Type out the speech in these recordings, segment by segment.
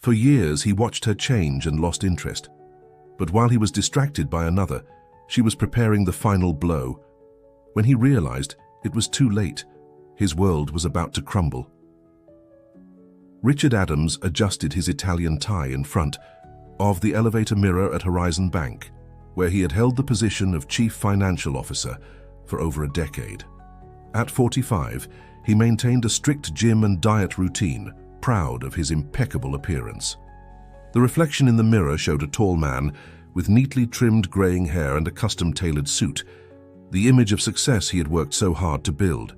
For years, he watched her change and lost interest. But while he was distracted by another, she was preparing the final blow. When he realized, it was too late. His world was about to crumble. Richard Adams adjusted his Italian tie in front of the elevator mirror at Horizon Bank, where he had held the position of Chief Financial Officer for over a decade. At 45, he maintained a strict gym and diet routine, proud of his impeccable appearance. The reflection in the mirror showed a tall man with neatly trimmed graying hair and a custom-tailored suit, the image of success he had worked so hard to build.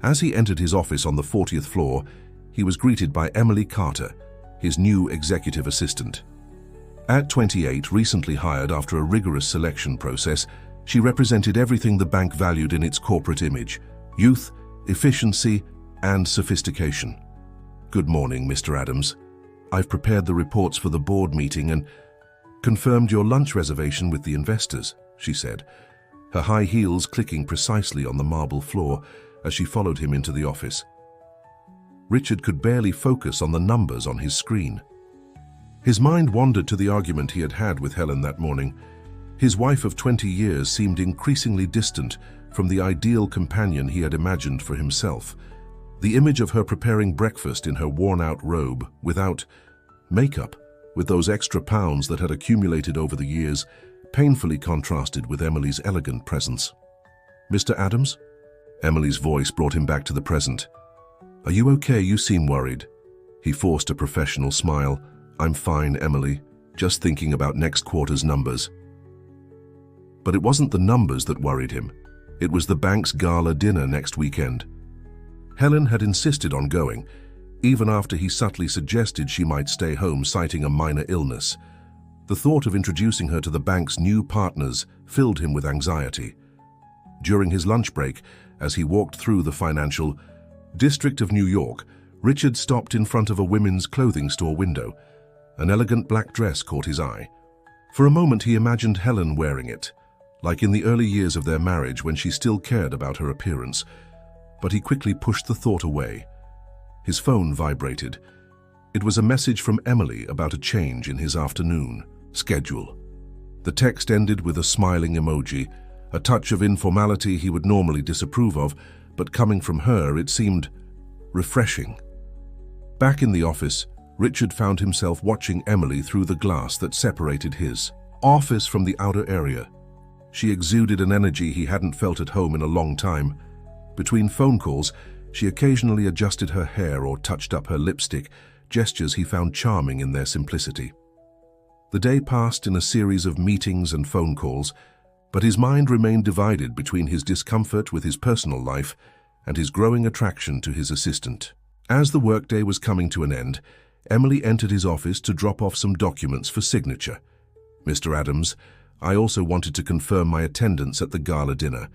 As he entered his office on the 40th floor, he was greeted by Emily Carter, his new executive assistant. At 28, recently hired after a rigorous selection process, she represented everything the bank valued in its corporate image: youth, efficiency, and sophistication. "Good morning, Mr. Adams. I've prepared the reports for the board meeting and confirmed your lunch reservation with the investors," she said, her high heels clicking precisely on the marble floor as she followed him into the office. Richard could barely focus on the numbers on his screen. His mind wandered to the argument he had had with Helen that morning. His wife of 20 years seemed increasingly distant from the ideal companion he had imagined for himself. The image of her preparing breakfast in her worn-out robe, without makeup, with those extra pounds that had accumulated over the years, painfully contrasted with Emily's elegant presence. "Mr. Adams?" Emily's voice brought him back to the present. "Are you okay? You seem worried." He forced a professional smile. "I'm fine, Emily. Just thinking about next quarter's numbers." But it wasn't the numbers that worried him. It was the bank's gala dinner next weekend. Helen had insisted on going, even after he subtly suggested she might stay home, citing a minor illness. The thought of introducing her to the bank's new partners filled him with anxiety. During his lunch break, as he walked through the financial district of New York, Richard stopped in front of a women's clothing store window. An elegant black dress caught his eye. For a moment he imagined Helen wearing it, like in the early years of their marriage when she still cared about her appearance. But he quickly pushed the thought away. His phone vibrated. It was a message from Emily about a change in his afternoon schedule. The text ended with a smiling emoji, a touch of informality he would normally disapprove of, but coming from her it seemed refreshing. Back in the office, Richard found himself watching Emily through the glass that separated his office from the outer area. She exuded an energy he hadn't felt at home in a long time. Between phone calls, she occasionally adjusted her hair or touched up her lipstick, gestures he found charming in their simplicity. The day passed in a series of meetings and phone calls, but his mind remained divided between his discomfort with his personal life and his growing attraction to his assistant. As the workday was coming to an end, Emily entered his office to drop off some documents for signature. "Mr. Adams, I also wanted to confirm my attendance at the gala dinner.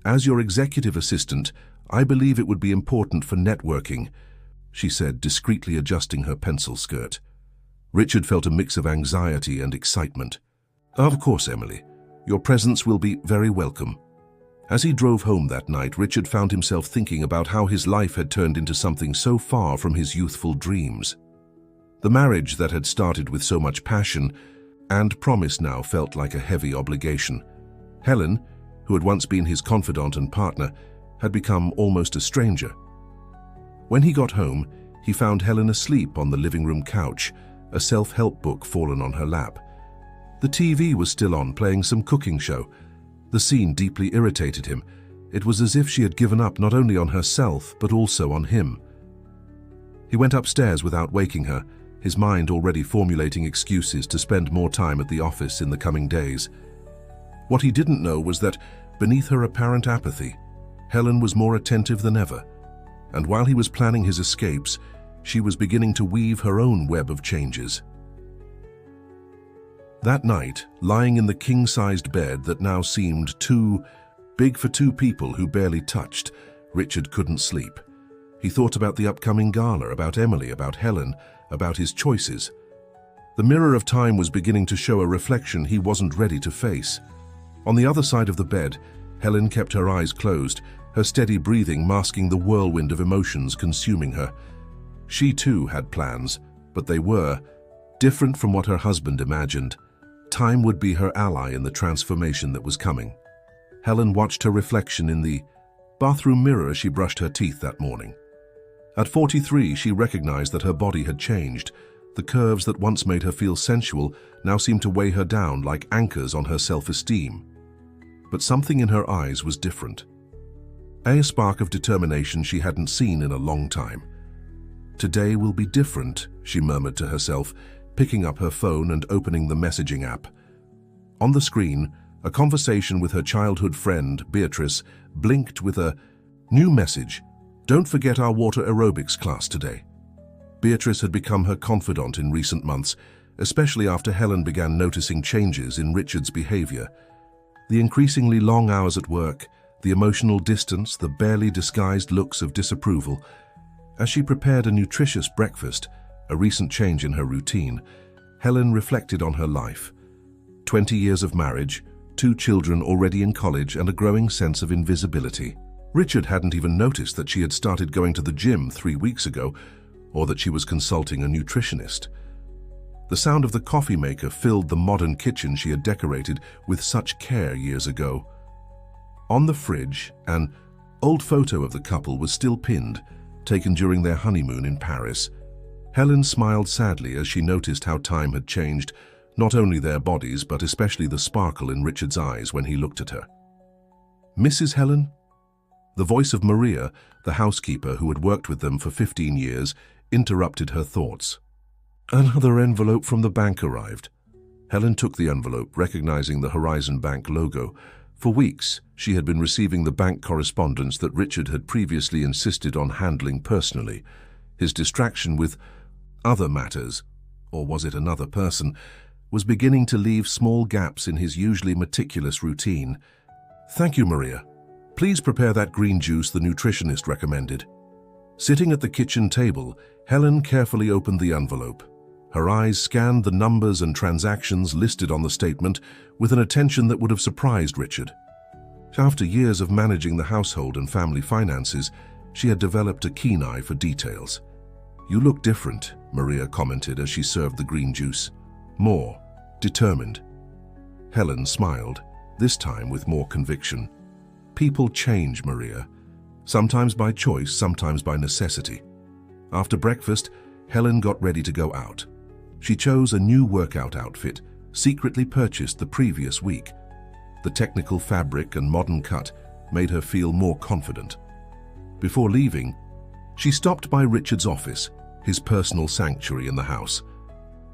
As your executive assistant, I believe it would be important for networking," she said, discreetly adjusting her pencil skirt. Richard felt a mix of anxiety and excitement. "Of course, Emily. Your presence will be very welcome." As he drove home that night, Richard found himself thinking about how his life had turned into something so far from his youthful dreams. The marriage that had started with so much passion and promise now felt like a heavy obligation. Helen, who had once been his confidant and partner, had become almost a stranger. When he got home, he found Helen asleep on the living room couch, a self-help book fallen on her lap. The TV was still on, playing some cooking show. The scene deeply irritated him. It was as if she had given up not only on herself, but also on him. He went upstairs without waking her, his mind already formulating excuses to spend more time at the office in the coming days. What he didn't know was that, beneath her apparent apathy, Helen was more attentive than ever, and while he was planning his escapes, she was beginning to weave her own web of changes. That night, lying in the king-sized bed that now seemed too big for two people who barely touched, Richard couldn't sleep. He thought about the upcoming gala, about Emily, about Helen, about his choices. The mirror of time was beginning to show a reflection he wasn't ready to face. On the other side of the bed, Helen kept her eyes closed, her steady breathing masking the whirlwind of emotions consuming her. She too had plans, but they were different from what her husband imagined. Time would be her ally in the transformation that was coming. Helen watched her reflection in the bathroom mirror as she brushed her teeth that morning. At 43, she recognized that her body had changed. The curves that once made her feel sensual now seemed to weigh her down like anchors on her self-esteem. But something in her eyes was different. A spark of determination she hadn't seen in a long time. "Today will be different," she murmured to herself, picking up her phone and opening the messaging app. On the screen, a conversation with her childhood friend, Beatrice, blinked with a new message. "Don't forget our water aerobics class today." Beatrice had become her confidant in recent months, especially after Helen began noticing changes in Richard's behavior. The increasingly long hours at work, the emotional distance, the barely disguised looks of disapproval. As she prepared a nutritious breakfast, a recent change in her routine, Helen reflected on her life. 20 years of marriage, 2 children already in college, and a growing sense of invisibility. Richard hadn't even noticed that she had started going to the gym 3 weeks ago, or that she was consulting a nutritionist. The sound of the coffee maker filled the modern kitchen she had decorated with such care years ago. On the fridge, an old photo of the couple was still pinned, taken during their honeymoon in Paris. Helen smiled sadly as she noticed how time had changed, not only their bodies, but especially the sparkle in Richard's eyes when he looked at her. "Mrs. Helen?" The voice of Maria, the housekeeper who had worked with them for 15 years, interrupted her thoughts. Another envelope from the bank arrived. Helen took the envelope, recognizing the Horizon Bank logo. For weeks, she had been receiving the bank correspondence that Richard had previously insisted on handling personally. His distraction with other matters, or was it another person, was beginning to leave small gaps in his usually meticulous routine. "Thank you, Maria. Please prepare that green juice the nutritionist recommended." Sitting at the kitchen table, Helen carefully opened the envelope. Her eyes scanned the numbers and transactions listed on the statement with an attention that would have surprised Richard. After years of managing the household and family finances, she had developed a keen eye for details. "You look different," Maria commented as she served the green juice. "More determined." Helen smiled, this time with more conviction. "People change, Maria. Sometimes by choice, sometimes by necessity." After breakfast, Helen got ready to go out. She chose a new workout outfit, secretly purchased the previous week. The technical fabric and modern cut made her feel more confident. Before leaving, she stopped by Richard's office, his personal sanctuary in the house.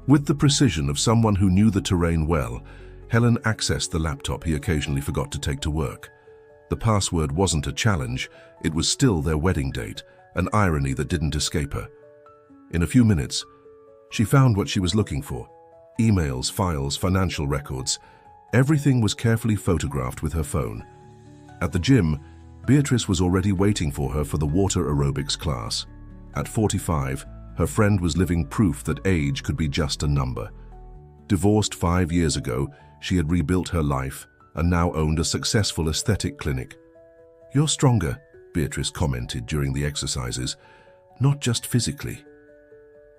With the precision of someone who knew the terrain well, Helen accessed the laptop he occasionally forgot to take to work. The password wasn't a challenge, it was still their wedding date, an irony that didn't escape her. In a few minutes, she found what she was looking for. Emails, files, financial records. Everything was carefully photographed with her phone. At the gym, Beatrice was already waiting for her for the water aerobics class. At 45, her friend was living proof that age could be just a number. Divorced 5 years ago, she had rebuilt her life and now owned a successful aesthetic clinic. "You're stronger," Beatrice commented during the exercises, "not just physically."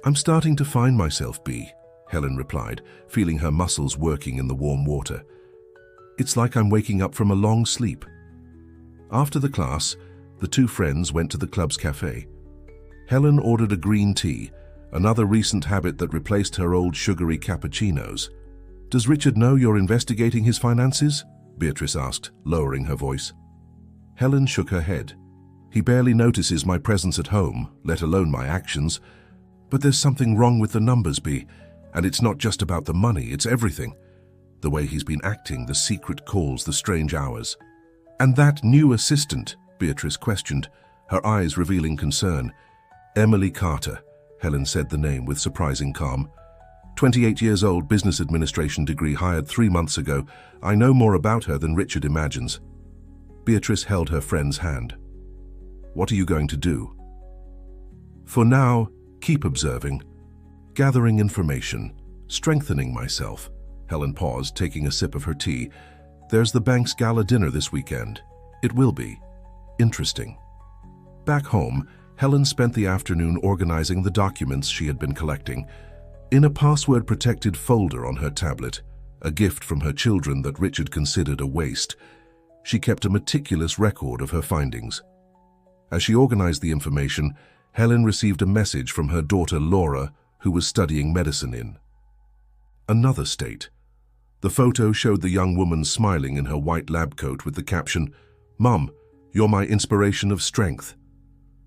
"I'm starting to find myself, B," Helen replied, feeling her muscles working in the warm water. "It's like I'm waking up from a long sleep." After the class, the two friends went to the club's cafe. Helen ordered a green tea, another recent habit that replaced her old sugary cappuccinos. "Does Richard know you're investigating his finances?" Beatrice asked, lowering her voice. Helen shook her head. "He barely notices my presence at home, let alone my actions. But there's something wrong with the numbers, B. And it's not just about the money, it's everything. The way he's been acting, the secret calls, the strange hours." "And that new assistant?" Beatrice questioned, her eyes revealing concern. "Emily Carter," Helen said the name with surprising calm. 28 years old, business administration degree, hired 3 months ago. I know more about her than Richard imagines." Beatrice held her friend's hand. "What are you going to do?" "For now, keep observing, gathering information, strengthening myself." Helen paused, taking a sip of her tea. "There's the bank's gala dinner this weekend. It will be interesting." Back home, Helen spent the afternoon organizing the documents she had been collecting. In a password-protected folder on her tablet, a gift from her children that Richard considered a waste, she kept a meticulous record of her findings. As she organized the information, Helen received a message from her daughter Laura, who was studying medicine in another state. The photo showed the young woman smiling in her white lab coat with the caption, "Mum, you're my inspiration of strength."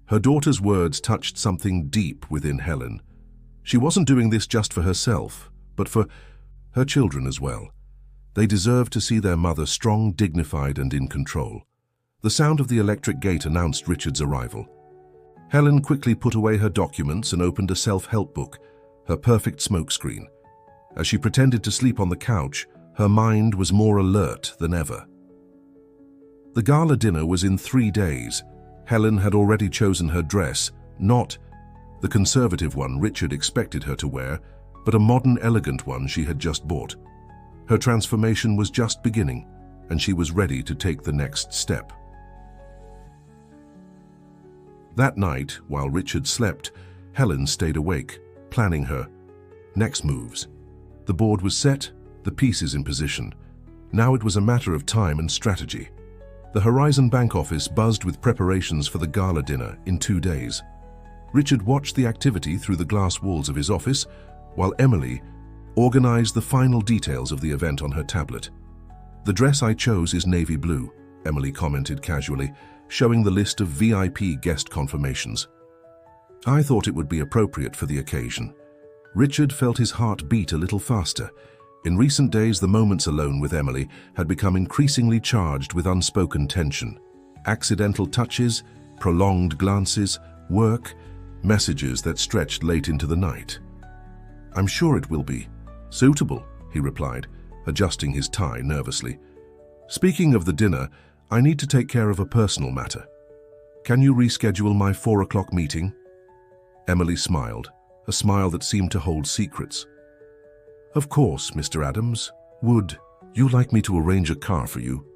Her daughter's words touched something deep within Helen. She wasn't doing this just for herself, but for her children as well. They deserved to see their mother strong, dignified, and in control. The sound of the electric gate announced Richard's arrival. Helen quickly put away her documents and opened a self-help book, her perfect smokescreen. As she pretended to sleep on the couch, her mind was more alert than ever. The gala dinner was in 3 days. Helen had already chosen her dress, not the conservative one Richard expected her to wear, but a modern, elegant one she had just bought. Her transformation was just beginning, and she was ready to take the next step. That night, while Richard slept, Helen stayed awake, planning her next moves. The board was set, the pieces in position. Now it was a matter of time and strategy. The Horizon Bank office buzzed with preparations for the gala dinner in 2 days. Richard watched the activity through the glass walls of his office, while Emily organized the final details of the event on her tablet. "The dress I chose is navy blue," Emily commented casually, showing the list of VIP guest confirmations. "I thought it would be appropriate for the occasion." Richard felt his heart beat a little faster. In recent days, the moments alone with Emily had become increasingly charged with unspoken tension. Accidental touches, prolonged glances, work, messages that stretched late into the night. "I'm sure it will be suitable," he replied, adjusting his tie nervously. "Speaking of the dinner, I need to take care of a personal matter. Can you reschedule my 4 o'clock meeting?" Emily smiled, a smile that seemed to hold secrets. "Of course, Mr. Adams. Would you like me to arrange a car for you?"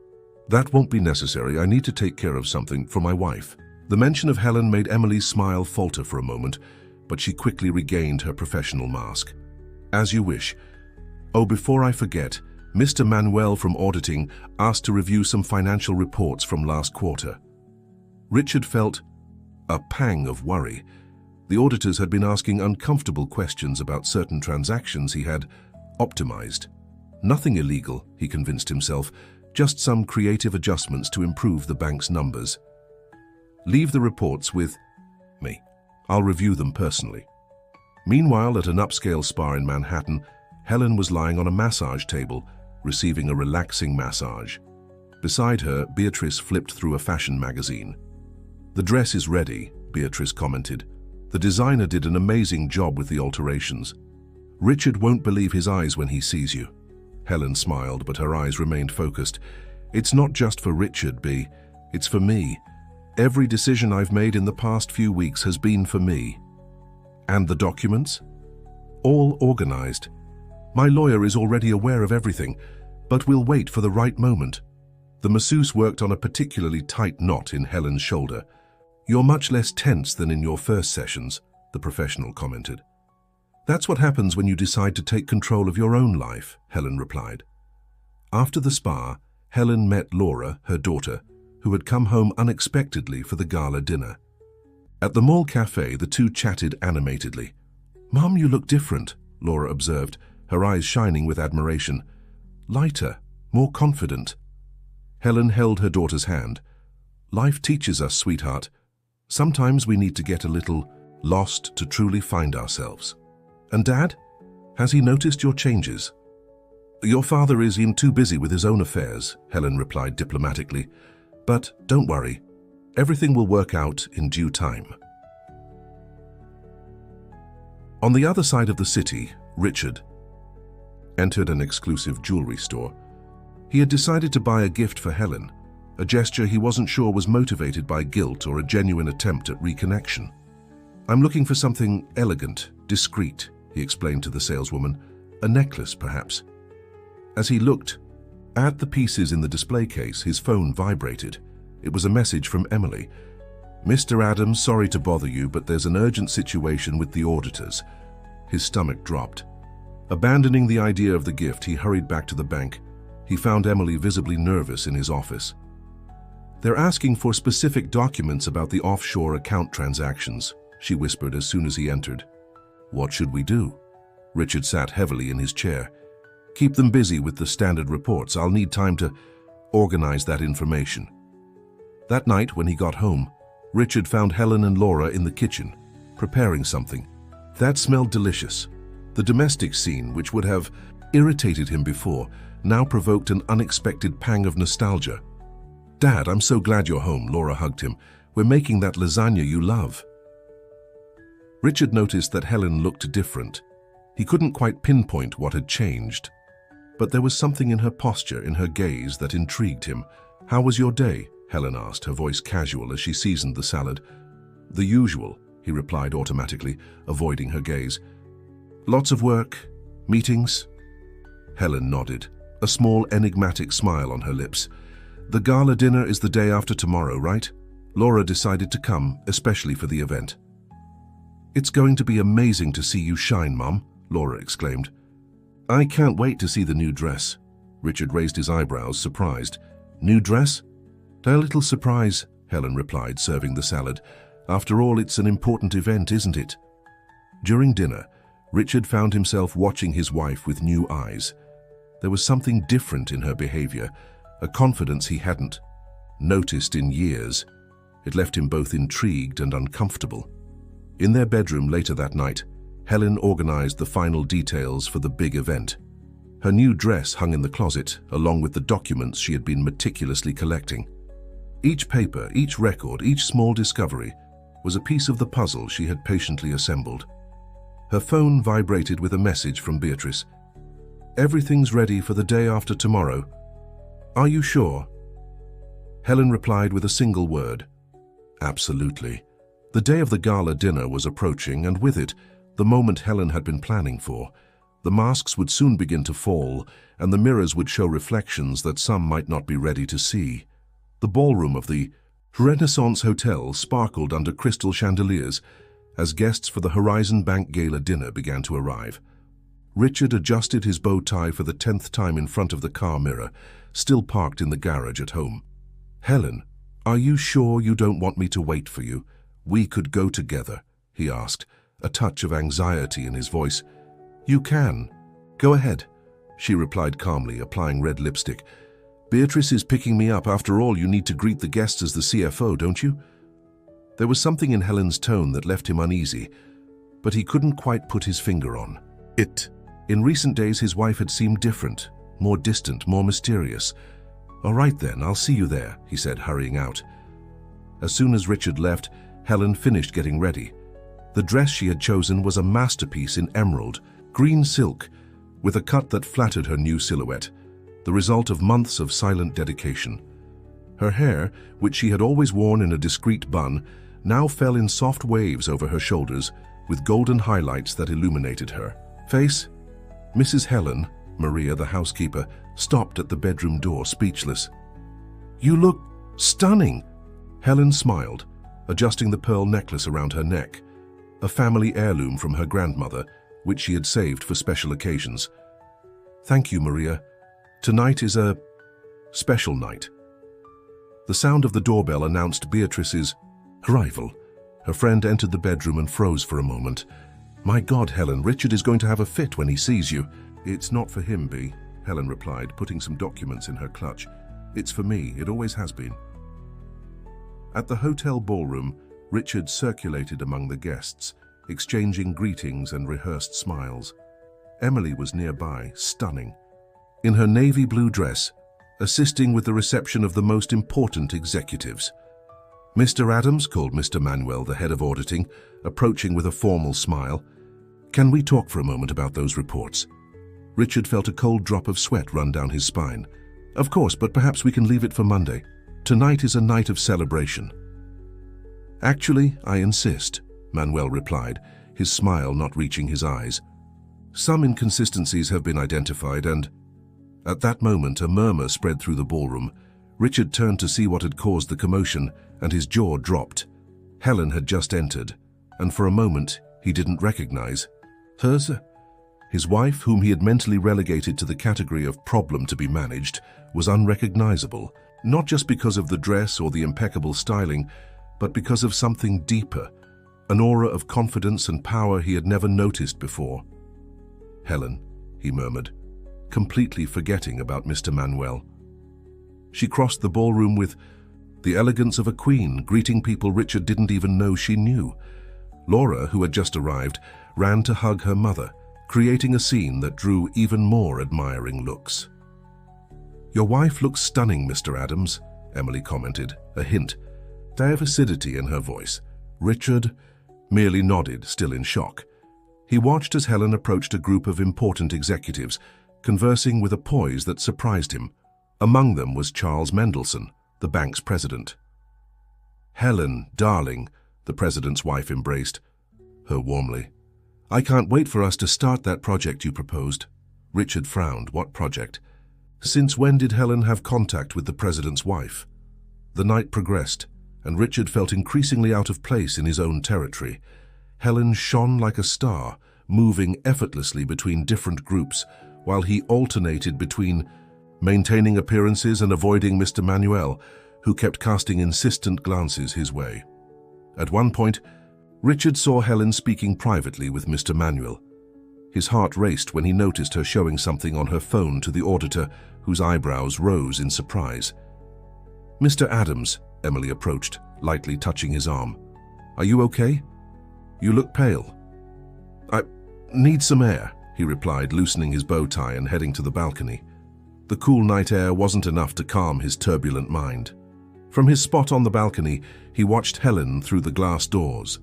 "That won't be necessary. I need to take care of something for my wife." The mention of Helen made Emily's smile falter for a moment, but she quickly regained her professional mask. "As you wish. Oh, before I forget, Mr. Manuel from auditing asked to review some financial reports from last quarter." Richard felt a pang of worry. The auditors had been asking uncomfortable questions about certain transactions he had optimized. Nothing illegal, he convinced himself, just some creative adjustments to improve the bank's numbers. "Leave the reports with me. I'll review them personally." Meanwhile, at an upscale spa in Manhattan, Helen was lying on a massage table, receiving a relaxing massage. Beside her, Beatrice flipped through a fashion magazine. "The dress is ready," Beatrice commented. "The designer did an amazing job with the alterations. Richard won't believe his eyes when he sees you." Helen smiled, but her eyes remained focused. "It's not just for Richard, B. It's for me. Every decision I've made in the past few weeks has been for me." "And the documents?" "All organized. My lawyer is already aware of everything, but we'll wait for the right moment." The masseuse worked on a particularly tight knot in Helen's shoulder. "You're much less tense than in your first sessions," the professional commented. "That's what happens when you decide to take control of your own life," Helen replied. After the spa, Helen met Laura, her daughter, who had come home unexpectedly for the gala dinner. At the mall cafe, the two chatted animatedly. "Mom, you look different," Laura observed, her eyes shining with admiration. "Lighter, more confident." Helen held her daughter's hand. "Life teaches us, sweetheart. Sometimes we need to get a little lost to truly find ourselves." "And Dad? Has he noticed your changes?" "Your father is too busy with his own affairs," Helen replied diplomatically. "But don't worry. Everything will work out in due time." On the other side of the city, Richard entered an exclusive jewelry store. He had decided to buy a gift for Helen, a gesture he wasn't sure was motivated by guilt or a genuine attempt at reconnection. "I'm looking for something elegant, discreet," he explained to the saleswoman. "A necklace, perhaps." As he looked at the pieces in the display case, his phone vibrated. It was a message from Emily. "Mr. Adams, sorry to bother you, but there's an urgent situation with the auditors." His stomach dropped. Abandoning the idea of the gift, he hurried back to the bank. He found Emily visibly nervous in his office. "They're asking for specific documents about the offshore account transactions," she whispered as soon as he entered. "What should we do?" Richard sat heavily in his chair. "Keep them busy with the standard reports. I'll need time to organize that information." That night, when he got home, Richard found Helen and Laura in the kitchen, preparing something. That smelled delicious. The domestic scene, which would have irritated him before, now provoked an unexpected pang of nostalgia. "Dad, I'm so glad you're home," Laura hugged him. "We're making that lasagna you love." Richard noticed that Helen looked different. He couldn't quite pinpoint what had changed. But there was something in her posture, in her gaze, that intrigued him. "How was your day?" Helen asked, her voice casual as she seasoned the salad. "The usual," he replied automatically, avoiding her gaze. "Lots of work? Meetings?" Helen nodded, a small enigmatic smile on her lips. "The gala dinner is the day after tomorrow, right? Laura decided to come, especially for the event." "It's going to be amazing to see you shine, Mum," Laura exclaimed. "I can't wait to see the new dress." Richard raised his eyebrows, surprised. "New dress?" "A little surprise," Helen replied, serving the salad. "After all, it's an important event, isn't it?" During dinner, Richard found himself watching his wife with new eyes. There was something different in her behavior, a confidence he hadn't noticed in years. It left him both intrigued and uncomfortable. In their bedroom later that night, Helen organized the final details for the big event. Her new dress hung in the closet, along with the documents she had been meticulously collecting. Each paper, each record, each small discovery was a piece of the puzzle she had patiently assembled. Her phone vibrated with a message from Beatrice. "Everything's ready for the day after tomorrow. Are you sure?" Helen replied with a single word. "Absolutely." The day of the gala dinner was approaching, and with it, the moment Helen had been planning for. The masks would soon begin to fall, and the mirrors would show reflections that some might not be ready to see. The ballroom of the Renaissance Hotel sparkled under crystal chandeliers as guests for the Horizon Bank Gala dinner began to arrive. Richard adjusted his bow tie for the 10th time in front of the car mirror, still parked in the garage at home. "Helen, are you sure you don't want me to wait for you? We could go together," he asked, a touch of anxiety in his voice. "You can. Go ahead," she replied calmly, applying red lipstick. "Beatrice is picking me up. After all, you need to greet the guests as the CFO, don't you?" There was something in Helen's tone that left him uneasy, but he couldn't quite put his finger on it. In recent days, his wife had seemed different, more distant, more mysterious. "All right then, I'll see you there," he said, hurrying out. As soon as Richard left, Helen finished getting ready. The dress she had chosen was a masterpiece in emerald, green silk, with a cut that flattered her new silhouette, the result of months of silent dedication. Her hair, which she had always worn in a discreet bun, now fell in soft waves over her shoulders, with golden highlights that illuminated her face. Mrs. Helen, Maria the housekeeper, stopped at the bedroom door, speechless. "You look stunning!" Helen smiled, adjusting the pearl necklace around her neck, a family heirloom from her grandmother, which she had saved for special occasions. "Thank you, Maria. Tonight is a special night." The sound of the doorbell announced Beatrice's arrival. Her friend entered the bedroom and froze for a moment. "My God, Helen, Richard is going to have a fit when he sees you." "It's not for him, Bea," Helen replied, putting some documents in her clutch. "It's for me. It always has been." At the hotel ballroom, Richard circulated among the guests, exchanging greetings and rehearsed smiles. Emily was nearby, stunning, in her navy blue dress, assisting with the reception of the most important executives. "Mr. Adams," called Mr. Manuel, the head of auditing, approaching with a formal smile. "Can we talk for a moment about those reports?" Richard felt a cold drop of sweat run down his spine. "Of course, but perhaps we can leave it for Monday. Tonight is a night of celebration." "Actually, I insist," Manuel replied, his smile not reaching his eyes. "Some inconsistencies have been identified and—" At that moment, a murmur spread through the ballroom. Richard turned to see what had caused the commotion, and his jaw dropped. Helen had just entered, and for a moment he didn't recognize her. His wife, whom he had mentally relegated to the category of problem to be managed, was unrecognizable, not just because of the dress or the impeccable styling, but because of something deeper, an aura of confidence and power he had never noticed before. "Helen," he murmured, completely forgetting about Mr. Manuel. She crossed the ballroom with the elegance of a queen, greeting people Richard didn't even know she knew. Laura, who had just arrived, ran to hug her mother, creating a scene that drew even more admiring looks. "Your wife looks stunning, Mr. Adams," Emily commented, a hint of acidity in her voice. Richard merely nodded, still in shock. He watched as Helen approached a group of important executives, conversing with a poise that surprised him. Among them was Charles Mendelsohn, the bank's president. "Helen, darling," the president's wife embraced her warmly. "I can't wait for us to start that project you proposed." Richard frowned. What project? Since when did Helen have contact with the president's wife? The night progressed, and Richard felt increasingly out of place in his own territory. Helen shone like a star, moving effortlessly between different groups, while he alternated between maintaining appearances and avoiding Mr. Manuel, who kept casting insistent glances his way. At one point, Richard saw Helen speaking privately with Mr. Manuel. His heart raced when he noticed her showing something on her phone to the auditor, whose eyebrows rose in surprise. "Mr. Adams," Emily approached, lightly touching his arm. "Are you okay? You look pale." "I need some air," he replied, loosening his bow tie and heading to the balcony. The cool night air wasn't enough to calm his turbulent mind. From his spot on the balcony, he watched Helen through the glass doors.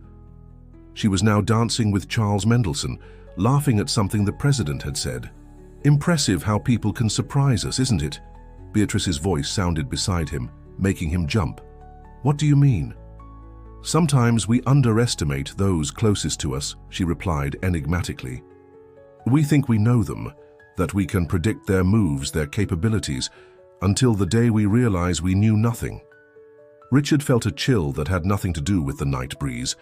She was now dancing with Charles Mendelsohn, laughing at something the president had said. "Impressive how people can surprise us, isn't it?" Beatrice's voice sounded beside him, making him jump. "What do you mean?" "Sometimes we underestimate those closest to us," she replied enigmatically. "We think we know them, that we can predict their moves, their capabilities, until the day we realize we knew nothing." Richard felt a chill that had nothing to do with the night breeze.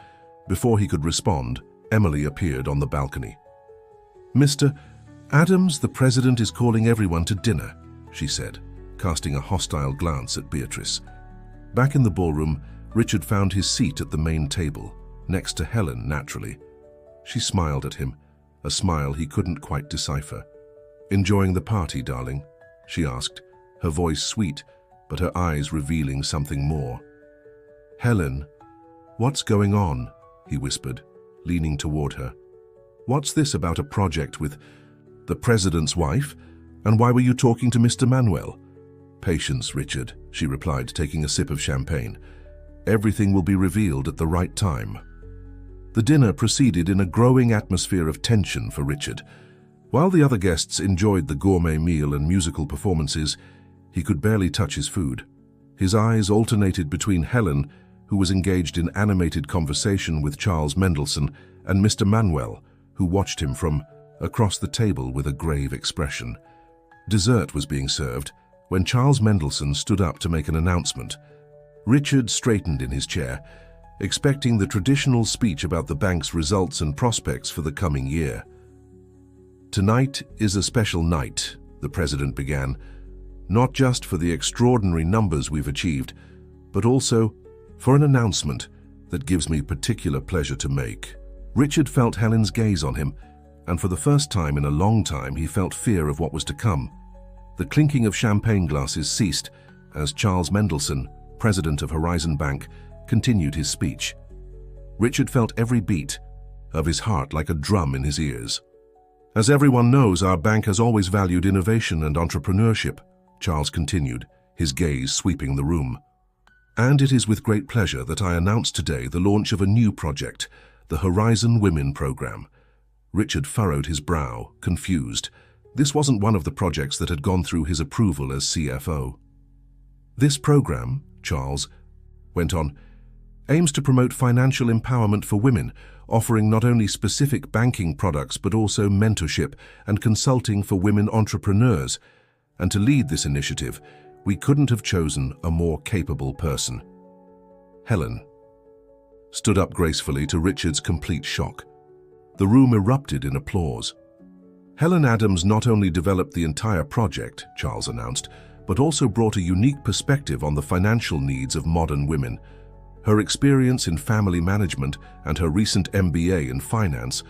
Before he could respond, Emily appeared on the balcony. "Mr. Adams, the president is calling everyone to dinner," she said, casting a hostile glance at Beatrice. Back in the ballroom, Richard found his seat at the main table, next to Helen, naturally. She smiled at him, a smile he couldn't quite decipher. "Enjoying the party, darling?" she asked, her voice sweet, but her eyes revealing something more. "Helen, what's going on?" he whispered, leaning toward her. "What's this about a project with the president's wife? And why were you talking to Mr. Manuel?" "Patience, Richard," she replied, taking a sip of champagne. "Everything will be revealed at the right time." The dinner proceeded in a growing atmosphere of tension for Richard. While the other guests enjoyed the gourmet meal and musical performances, he could barely touch his food. His eyes alternated between Helen, who was engaged in animated conversation with Charles Mendelsohn, and Mr. Manuel, who watched him from across the table with a grave expression. Dessert was being served when Charles Mendelsohn stood up to make an announcement. Richard straightened in his chair, expecting the traditional speech about the bank's results and prospects for the coming year. "Tonight is a special night," the president began, "not just for the extraordinary numbers we've achieved, but also for an announcement that gives me particular pleasure to make." Richard felt Helen's gaze on him, and for the first time in a long time he felt fear of what was to come. The clinking of champagne glasses ceased as Charles Mendelsohn, president of Horizon Bank, continued his speech. Richard felt every beat of his heart like a drum in his ears. "As everyone knows, our bank has always valued innovation and entrepreneurship," Charles continued, his gaze sweeping the room. "And it is with great pleasure that I announce today the launch of a new project, the Horizon Women Program." Richard furrowed his brow, confused. This wasn't one of the projects that had gone through his approval as CFO. "This program," Charles went on, "aims to promote financial empowerment for women, offering not only specific banking products but also mentorship and consulting for women entrepreneurs. And to lead this initiative, we couldn't have chosen a more capable person." "Helen, stood up gracefully to Richard's complete shock. The room erupted in applause. Helen Adams not only developed the entire project, Charles announced, but also brought a unique perspective on the financial needs of modern women. Her experience in family management and her recent MBA in finance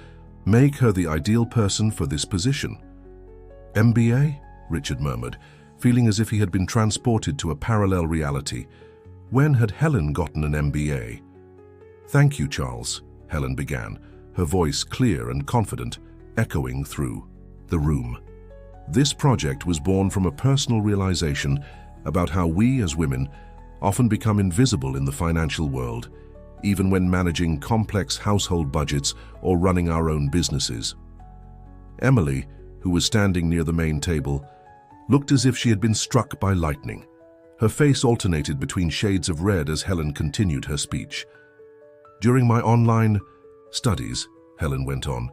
make her the ideal person for this position. MBA? Richard murmured, feeling as if he had been transported to a parallel reality. When had Helen gotten an MBA? "Thank you, Charles," Helen began, her voice clear and confident, echoing through the room. This project was born from a personal realization about how we as women often become invisible in the financial world, even when managing complex household budgets or running our own businesses. Emily, who was standing near the main table, looked as if she had been struck by lightning. Her face alternated between shades of red as Helen continued her speech. "During my online studies," Helen went on,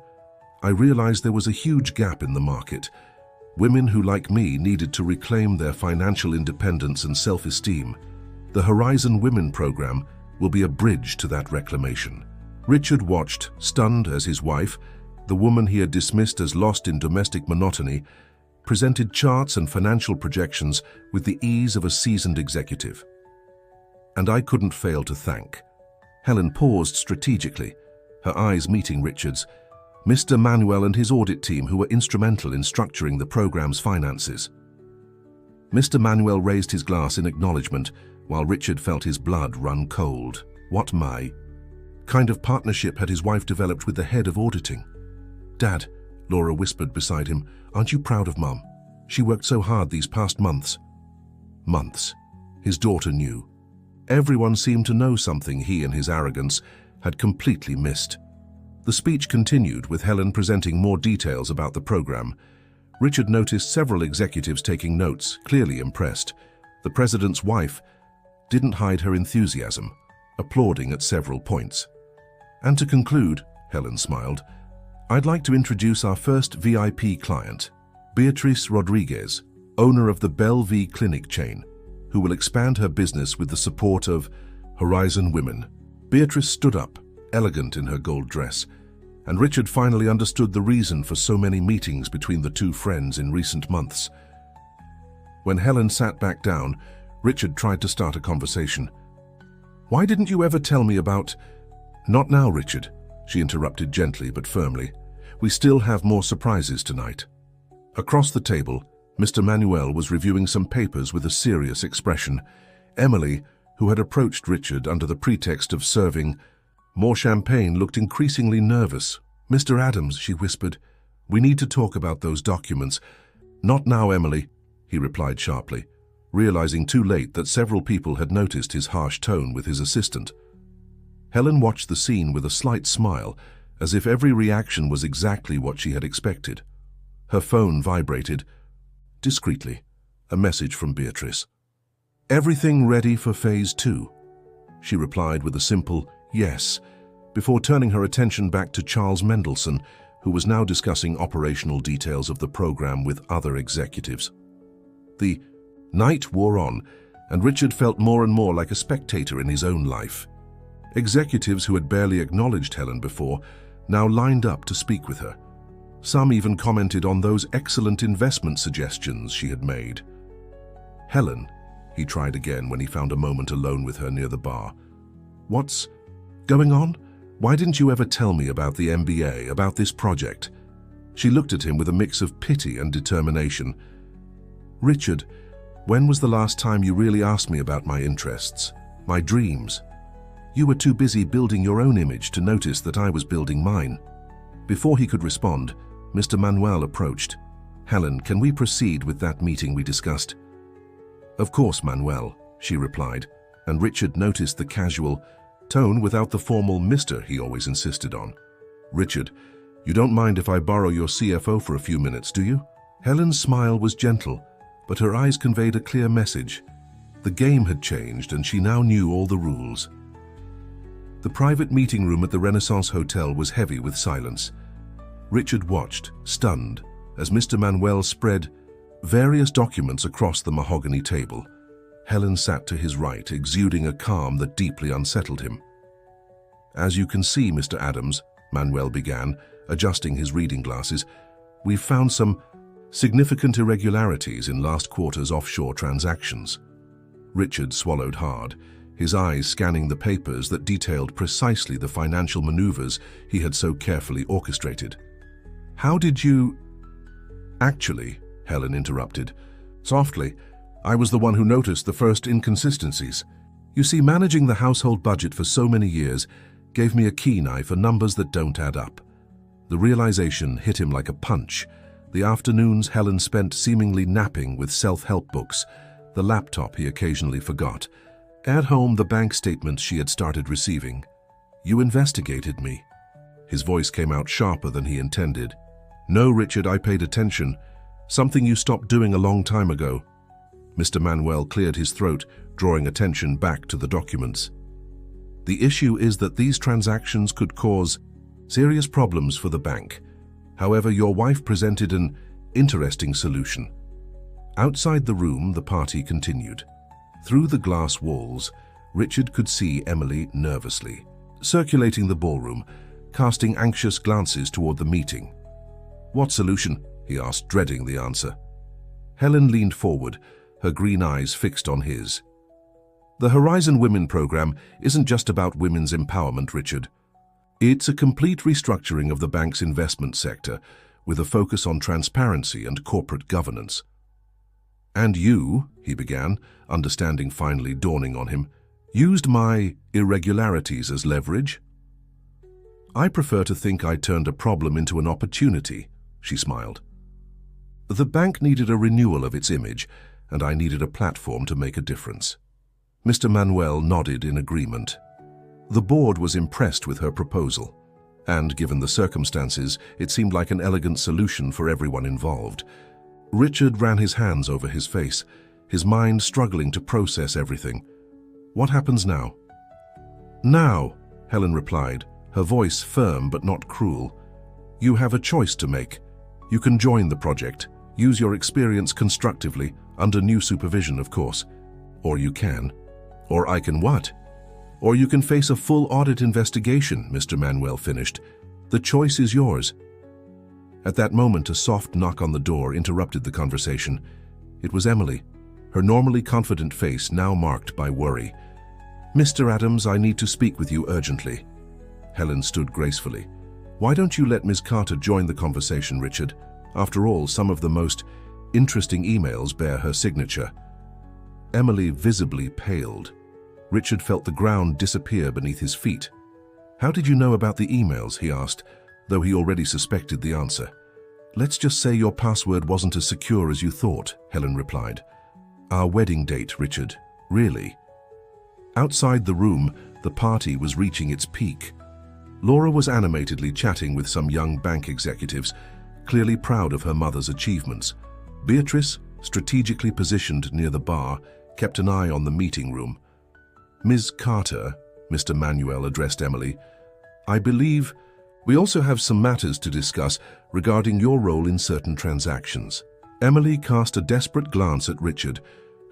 "I realized there was a huge gap in the market. Women who, like me, needed to reclaim their financial independence and self-esteem. The Horizon Women program will be a bridge to that reclamation." Richard watched, stunned, as his wife, the woman he had dismissed as lost in domestic monotony, presented charts and financial projections with the ease of a seasoned executive. "And I couldn't fail to thank." Helen paused strategically, her eyes meeting Richard's, Mr. Manuel and his audit team, who were instrumental in structuring the program's finances. Mr. Manuel raised his glass in acknowledgement, while Richard felt his blood run cold. What kind of partnership had his wife developed with the head of auditing? "Dad," Laura whispered beside him, "aren't you proud of Mum? She worked so hard these past months." Months. His daughter knew. Everyone seemed to know something he, in his arrogance, had completely missed. The speech continued, with Helen presenting more details about the program. Richard noticed several executives taking notes, clearly impressed. The president's wife didn't hide her enthusiasm, applauding at several points. "And to conclude," Helen smiled, "I'd like to introduce our first VIP client, Beatrice Rodriguez, owner of the Belle Clinic chain, who will expand her business with the support of Horizon Women." Beatrice stood up, elegant in her gold dress, and Richard finally understood the reason for so many meetings between the two friends in recent months. When Helen sat back down, Richard tried to start a conversation. "Why didn't you ever tell me about—" "Not now, Richard," she interrupted gently but firmly. "We still have more surprises tonight." Across the table, Mr. Manuel was reviewing some papers with a serious expression. Emily, who had approached Richard under the pretext of serving more champagne, looked increasingly nervous. "Mr. Adams," she whispered, "we need to talk about those documents." "Not now, Emily," he replied sharply, realizing too late that several people had noticed his harsh tone with his assistant. Helen watched the scene with a slight smile, as if every reaction was exactly what she had expected. Her phone vibrated. Discreetly, a message from Beatrice. "Everything ready for phase 2? She replied with a simple yes, before turning her attention back to Charles Mendelsohn, who was now discussing operational details of the program with other executives. The night wore on, and Richard felt more and more like a spectator in his own life. Executives who had barely acknowledged Helen before now lined up to speak with her. Some even commented on those excellent investment suggestions she had made. "Helen," he tried again when he found a moment alone with her near the bar. "What's going on? Why didn't you ever tell me about the MBA, about this project?" She looked at him with a mix of pity and determination. "Richard, when was the last time you really asked me about my interests, my dreams? You were too busy building your own image to notice that I was building mine." Before he could respond, Mr. Manuel approached. "Helen, can we proceed with that meeting we discussed?" "Of course, Manuel," she replied, and Richard noticed the casual tone without the formal Mr. he always insisted on. "Richard, you don't mind if I borrow your CFO for a few minutes, do you?" Helen's smile was gentle, but her eyes conveyed a clear message. The game had changed, and she now knew all the rules. The private meeting room at the Renaissance Hotel was heavy with silence. Richard watched, stunned, as Mr. Manuel spread various documents across the mahogany table. Helen sat to his right, exuding a calm that deeply unsettled him. As you can see, Mr. Adams, Manuel began, adjusting his reading glasses, we've found some significant irregularities in last quarter's offshore transactions. Richard swallowed hard, his eyes scanning the papers that detailed precisely the financial maneuvers he had so carefully orchestrated. How did you... Actually, Helen interrupted. Softly, I was the one who noticed the first inconsistencies. You see, managing the household budget for so many years gave me a keen eye for numbers that don't add up. The realization hit him like a punch. The afternoons Helen spent seemingly napping with self-help books, the laptop he occasionally forgot. At home, the bank statements she had started receiving. You investigated me. His voice came out sharper than he intended. No, Richard, I paid attention. Something you stopped doing a long time ago. Mr. Manuel cleared his throat, drawing attention back to the documents. The issue is that these transactions could cause serious problems for the bank. However, your wife presented an interesting solution. Outside the room, the party continued. Through the glass walls, Richard could see Emily nervously, circulating the ballroom, casting anxious glances toward the meeting. What solution? He asked, dreading the answer. Helen leaned forward, her green eyes fixed on his. The Horizon Women program isn't just about women's empowerment, Richard. It's a complete restructuring of the bank's investment sector, with a focus on transparency and corporate governance. And you, he began, understanding finally dawning on him, used my irregularities as leverage? I prefer to think I turned a problem into an opportunity, she smiled. The bank needed a renewal of its image, and I needed a platform to make a difference. Mr. Manuel nodded in agreement. The board was impressed with her proposal, and given the circumstances, it seemed like an elegant solution for everyone involved. Richard ran his hands over his face, his mind struggling to process everything. What happens now? Now, Helen replied, her voice firm but not cruel. You have a choice to make. You can join the project, use your experience constructively, under new supervision, of course. Or you can. Or I can what? Or you can face a full audit investigation, Mr. Manuel finished. The choice is yours. At that moment, a soft knock on the door interrupted the conversation. It was Emily, her normally confident face now marked by worry. Mr. Adams, I need to speak with you urgently. Helen stood gracefully. Why don't you let Ms. Carter join the conversation, Richard? After all, some of the most interesting emails bear her signature. Emily visibly paled. Richard felt the ground disappear beneath his feet. How did you know about the emails? He asked, though he already suspected the answer. Let's just say your password wasn't as secure as you thought, Helen replied. Our wedding date, Richard. Really? Outside the room, the party was reaching its peak. Laura was animatedly chatting with some young bank executives, clearly proud of her mother's achievements. Beatrice, strategically positioned near the bar, kept an eye on the meeting room. Ms. Carter, Mr. Manuel addressed Emily, I believe we also have some matters to discuss regarding your role in certain transactions. Emily cast a desperate glance at Richard,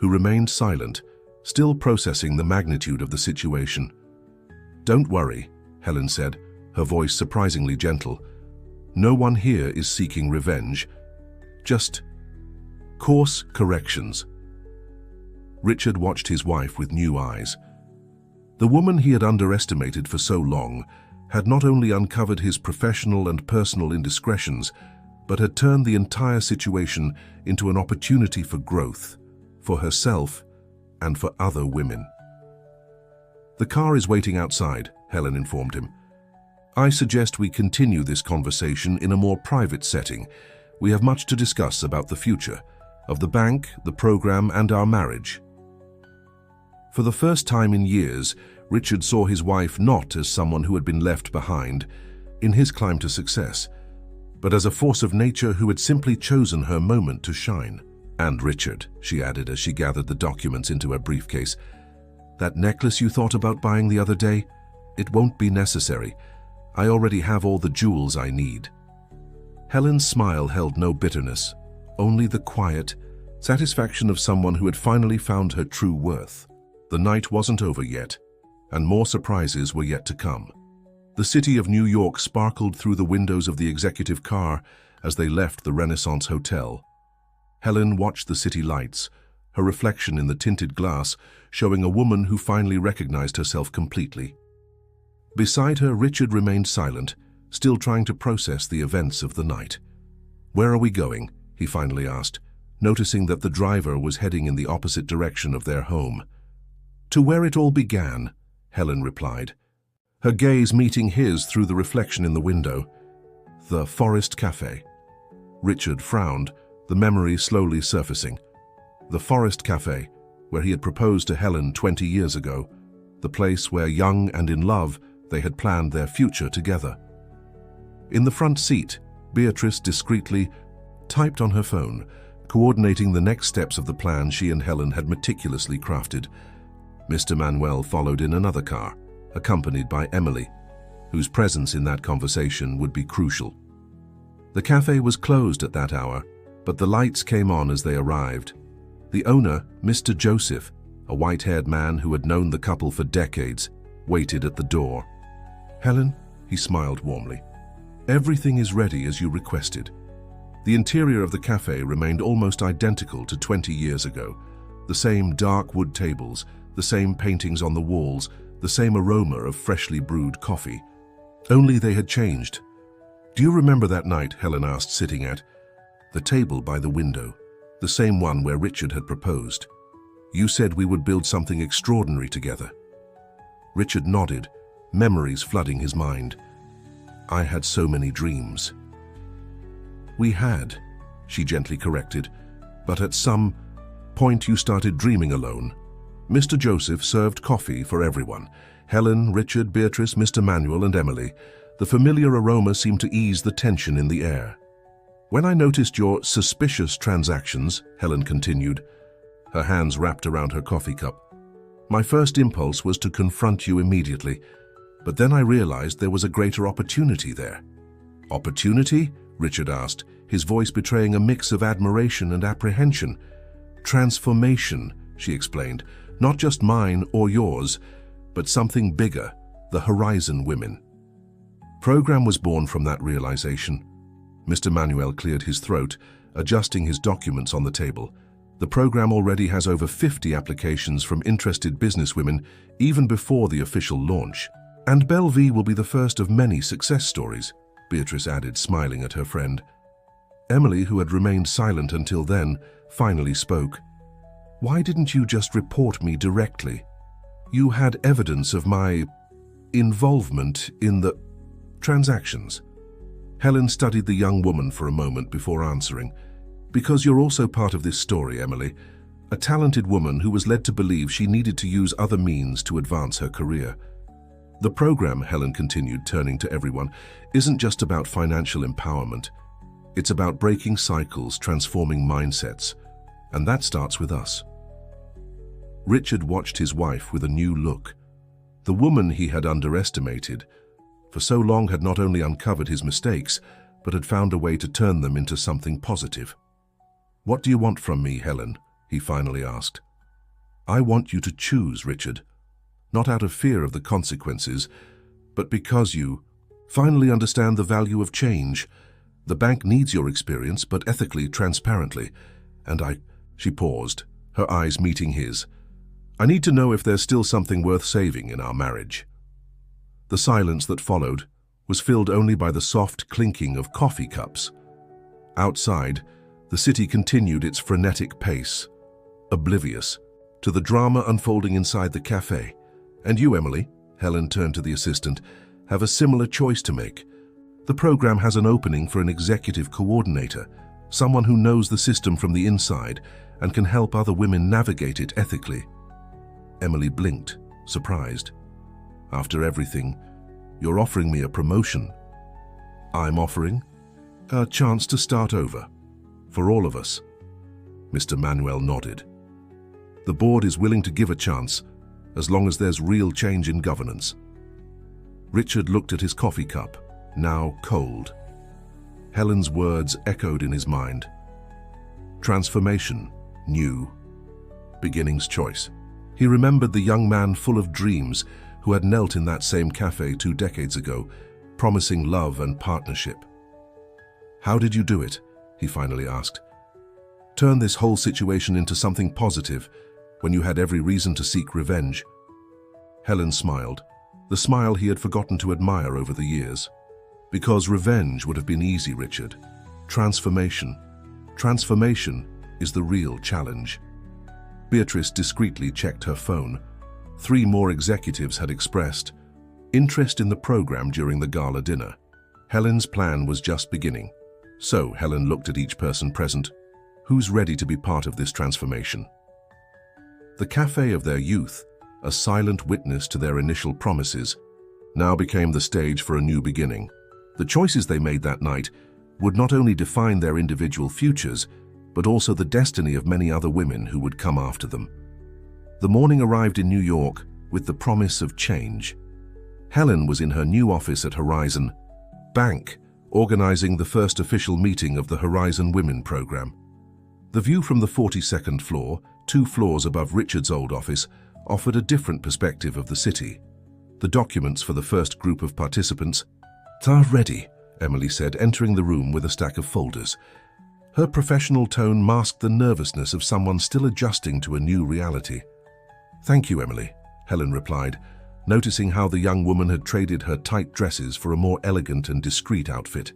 who remained silent, still processing the magnitude of the situation. Don't worry, Helen said, her voice surprisingly gentle. No one here is seeking revenge, just course corrections. Richard watched his wife with new eyes. The woman he had underestimated for so long had not only uncovered his professional and personal indiscretions, but had turned the entire situation into an opportunity for growth, for herself and for other women. The car is waiting outside, Helen informed him. I suggest we continue this conversation in a more private setting. We have much to discuss about the future of the bank, the program, and our marriage. For the first time in years, Richard saw his wife not as someone who had been left behind in his climb to success, but as a force of nature who had simply chosen her moment to shine. And Richard, she added as she gathered the documents into her briefcase, that necklace you thought about buying the other day? It won't be necessary. I already have all the jewels I need. Helen's smile held no bitterness, only the quiet satisfaction of someone who had finally found her true worth. The night wasn't over yet, and more surprises were yet to come. The city of New York sparkled through the windows of the executive car as they left the Renaissance Hotel. Helen watched the city lights, her reflection in the tinted glass showing a woman who finally recognized herself completely. Beside her, Richard remained silent, still trying to process the events of the night. "Where are we going?" he finally asked, noticing that the driver was heading in the opposite direction of their home. "To where it all began," Helen replied, her gaze meeting his through the reflection in the window. "The Forest Cafe." Richard frowned, the memory slowly surfacing. The Forest Cafe, where he had proposed to Helen 20 years ago, the place where, young and in love, they had planned their future together. In the front seat, Beatrice discreetly typed on her phone, coordinating the next steps of the plan she and Helen had meticulously crafted. Mr. Manuel followed in another car, accompanied by Emily, whose presence in that conversation would be crucial. The cafe was closed at that hour, but the lights came on as they arrived. The owner, Mr. Joseph, a white-haired man who had known the couple for decades, waited at the door. "Helen," he smiled warmly, "everything is ready as you requested." The interior of the cafe remained almost identical to 20 years ago. The same dark wood tables, the same paintings on the walls, the same aroma of freshly brewed coffee. Only they had changed. "Do you remember that night?" Helen asked, sitting at the table by the window, the same one where Richard had proposed. "You said we would build something extraordinary together." Richard nodded, memories flooding his mind. "I had so many dreams." "We had," she gently corrected, "but at some point you started dreaming alone." Mr. Joseph served coffee for everyone. Helen, Richard, Beatrice, Mr. Manuel, and Emily. The familiar aroma seemed to ease the tension in the air. "When I noticed your suspicious transactions," Helen continued, her hands wrapped around her coffee cup, "my first impulse was to confront you immediately, but then I realized there was a greater opportunity there." "Opportunity?" Richard asked, his voice betraying a mix of admiration and apprehension. "Transformation," she explained, "not just mine or yours, but something bigger, the Horizon Women." Program was born from that realization. Mr. Manuel cleared his throat, adjusting his documents on the table. The program already has over 50 applications from interested businesswomen even before the official launch. "And Bellevue will be the first of many success stories," Beatrice added, smiling at her friend. Emily, who had remained silent until then, finally spoke. "Why didn't you just report me directly? You had evidence of my involvement in the transactions." Helen studied the young woman for a moment before answering. "Because you're also part of this story, Emily. A talented woman who was led to believe she needed to use other means to advance her career. The program," Helen continued, turning to everyone, "isn't just about financial empowerment. It's about breaking cycles, transforming mindsets. And that starts with us." Richard watched his wife with a new look. The woman he had underestimated for so long had not only uncovered his mistakes, but had found a way to turn them into something positive. "What do you want from me, Helen?" he finally asked. "I want you to choose, Richard. Not out of fear of the consequences, but because you finally understand the value of change. The bank needs your experience, but ethically, transparently. And She paused, her eyes meeting his. "I need to know if there's still something worth saving in our marriage." The silence that followed was filled only by the soft clinking of coffee cups. Outside, the city continued its frenetic pace, oblivious to the drama unfolding inside the cafe. "And you, Emily," Helen turned to the assistant, "have a similar choice to make. The program has an opening for an executive coordinator, someone who knows the system from the inside and can help other women navigate it ethically." Emily blinked, surprised. "After everything, you're offering me a promotion." "I'm offering a chance to start over, for all of us." Mr. Manuel nodded. "The board is willing to give a chance, as long as there's real change in governance." Richard looked at his coffee cup, now cold. Helen's words echoed in his mind. Transformation, new, beginning's choice. He remembered the young man full of dreams who had knelt in that same cafe 2 decades ago, promising love and partnership. "How did you do it?" he finally asked. "Turn this whole situation into something positive when you had every reason to seek revenge." Helen smiled, the smile he had forgotten to admire over the years. "Because revenge would have been easy, Richard. Transformation is the real challenge." Beatrice discreetly checked her phone. 3 more executives had expressed interest in the program during the gala dinner. Helen's plan was just beginning. So Helen looked at each person present. Who's ready to be part of this transformation? The cafe of their youth, a silent witness to their initial promises, now became the stage for a new beginning. The choices they made that night would not only define their individual futures, but also the destiny of many other women who would come after them. The morning arrived in New York with the promise of change. Helen was in her new office at Horizon Bank, organizing the first official meeting of the Horizon Women program. The view from the 42nd floor, 2 floors above Richard's old office, offered a different perspective of the city. The documents for the first group of participants are ready, Emily said, entering the room with a stack of folders. Her professional tone masked the nervousness of someone still adjusting to a new reality. "Thank you, Emily," Helen replied, noticing how the young woman had traded her tight dresses for a more elegant and discreet outfit.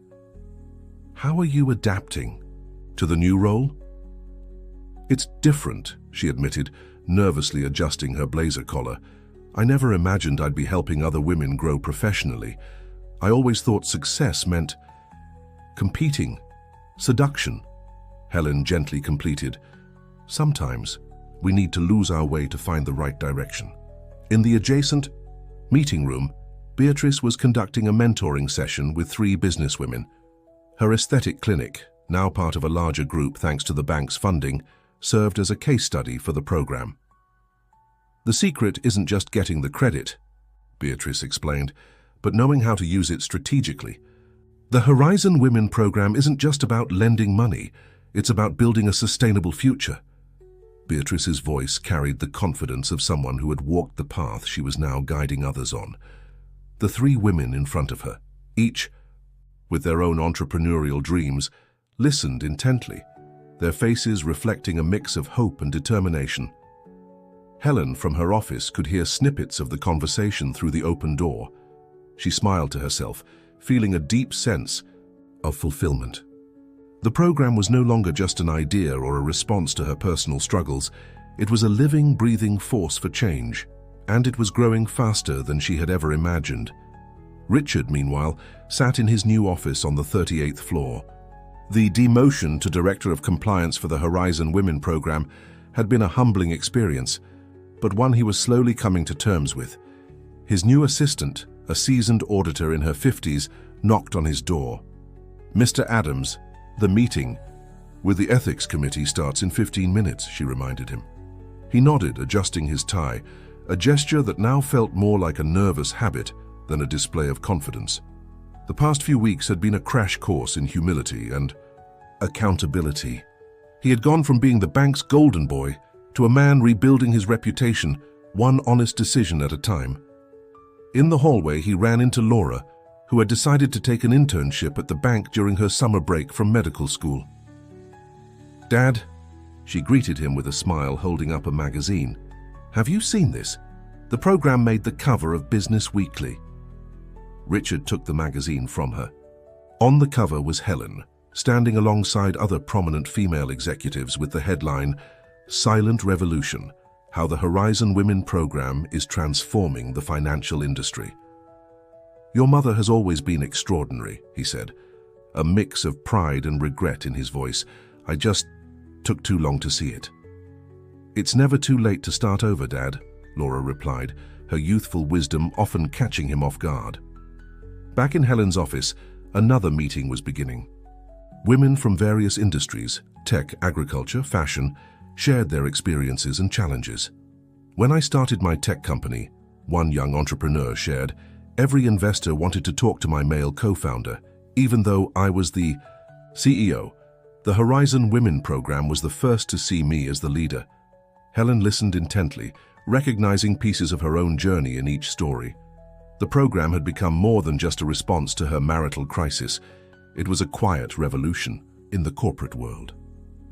"How are you adapting to the new role?" "It's different," she admitted, nervously adjusting her blazer collar. "I never imagined I'd be helping other women grow professionally. I always thought success meant competing, seduction." Helen gently completed. "Sometimes we need to lose our way to find the right direction." In the adjacent meeting room, Beatrice was conducting a mentoring session with 3 businesswomen. Her aesthetic clinic, now part of a larger group thanks to the bank's funding, served as a case study for the program. "The secret isn't just getting the credit," Beatrice explained, "but knowing how to use it strategically. The Horizon Women program isn't just about lending money, it's about building a sustainable future." Beatrice's voice carried the confidence of someone who had walked the path she was now guiding others on. The 3 women in front of her, each with their own entrepreneurial dreams, listened intently, their faces reflecting a mix of hope and determination. Helen, from her office, could hear snippets of the conversation through the open door. She smiled to herself, feeling a deep sense of fulfillment. The program was no longer just an idea or a response to her personal struggles. It was a living, breathing force for change, and it was growing faster than she had ever imagined. Richard, meanwhile, sat in his new office on the 38th floor. The demotion to Director of Compliance for the Horizon Women program had been a humbling experience, but one he was slowly coming to terms with. His new assistant, a seasoned auditor in her 50s, knocked on his door. "Mr. Adams, the meeting with the Ethics Committee starts in 15 minutes, she reminded him. He nodded, adjusting his tie, a gesture that now felt more like a nervous habit than a display of confidence. The past few weeks had been a crash course in humility and accountability. He had gone from being the bank's golden boy to a man rebuilding his reputation, one honest decision at a time. In the hallway, he ran into Laura, who had decided to take an internship at the bank during her summer break from medical school. "Dad," she greeted him with a smile, holding up a magazine. "Have you seen this? The program made the cover of Business Weekly." Richard took the magazine from her. On the cover was Helen, standing alongside other prominent female executives with the headline, "Silent Revolution: How the Horizon Women program is transforming the financial industry." "Your mother has always been extraordinary," he said, a mix of pride and regret in his voice. "I just took too long to see it." "It's never too late to start over, Dad," Laura replied, her youthful wisdom often catching him off guard. Back in Helen's office, another meeting was beginning. Women from various industries, tech, agriculture, fashion, shared their experiences and challenges. "When I started my tech company," one young entrepreneur shared, "every investor wanted to talk to my male co-founder, even though I was the CEO. The Horizon Women program was the first to see me as the leader." Helen listened intently, recognizing pieces of her own journey in each story. The program had become more than just a response to her marital crisis. It was a quiet revolution in the corporate world.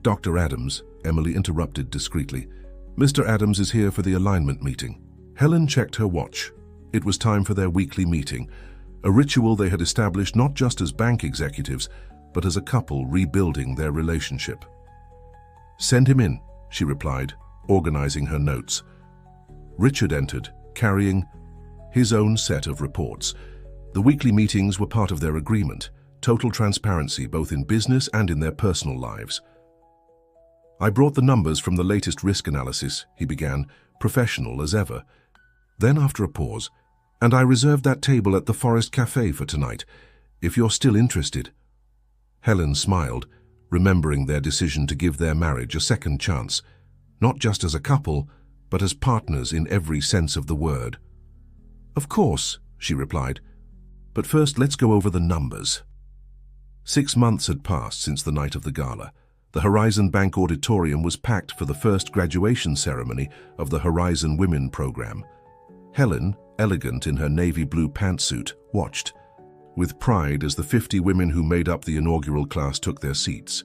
"Dr. Adams," Emily interrupted discreetly. "Mr. Adams is here for the alignment meeting." Helen checked her watch. It was time for their weekly meeting, a ritual they had established not just as bank executives, but as a couple rebuilding their relationship. "Send him in," she replied, organizing her notes. Richard entered, carrying his own set of reports. The weekly meetings were part of their agreement, total transparency both in business and in their personal lives. "I brought the numbers from the latest risk analysis," he began, professional as ever. Then, after a pause, "And I reserved that table at the Forest Cafe for tonight, if you're still interested." Helen smiled, remembering their decision to give their marriage a second chance, not just as a couple, but as partners in every sense of the word. "Of course," she replied, "but first let's go over the numbers." 6 months had passed since the night of the gala. The Horizon Bank auditorium was packed for the first graduation ceremony of the Horizon Women program. Helen, elegant in her navy blue pantsuit, watched with pride as the 50 women who made up the inaugural class took their seats.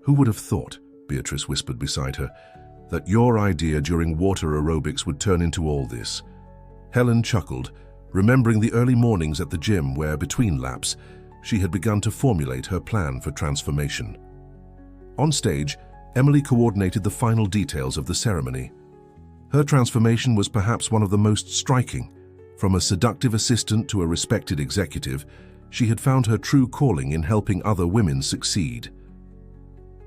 "Who would have thought," Beatrice whispered beside her, "that your idea during water aerobics would turn into all this?" Helen chuckled, remembering the early mornings at the gym where, between laps, she had begun to formulate her plan for transformation. On stage, Emily coordinated the final details of the ceremony. Her transformation was perhaps one of the most striking. From a seductive assistant to a respected executive, she had found her true calling in helping other women succeed.